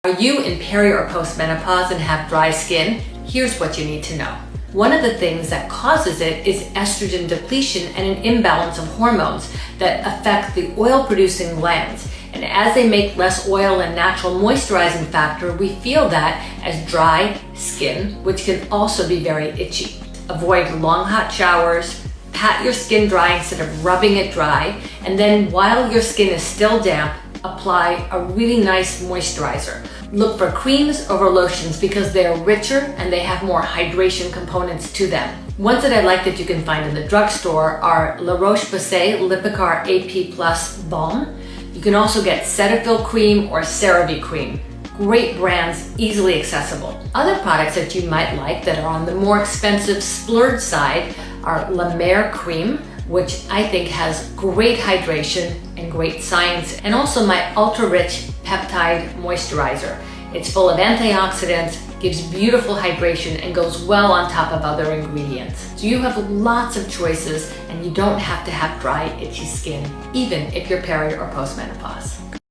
Are you in peri or postmenopause and have dry skin? Here's what you need to know. One of the things that causes it is estrogen depletion and an imbalance of hormones that affect the oil-producing glands. And as they make less oil and natural moisturizing factor, we feel that as dry skin, which can also be very itchy. Avoid long hot showers, pat your skin dry instead of rubbing it dry, and then while your skin is still damp, apply a really nice moisturizer. Look for creams over lotions because they're richer and they have more hydration components to them. Ones that I like that you can find in the drugstore are La Roche-Posay Lipikar AP Plus Balm. You can also get Cetaphil cream or CeraVe cream. Great brands, easily accessible. Other products that you might like that are on the more expensive splurge side are La Mer cream, which I think has great hydration and great science, and also my ultra-rich Peptide moisturizer. It's full of antioxidants, gives beautiful hydration, and goes well on top of other ingredients. So you have lots of choices, and you don't have to have dry, itchy skin, even if you're peri or postmenopause.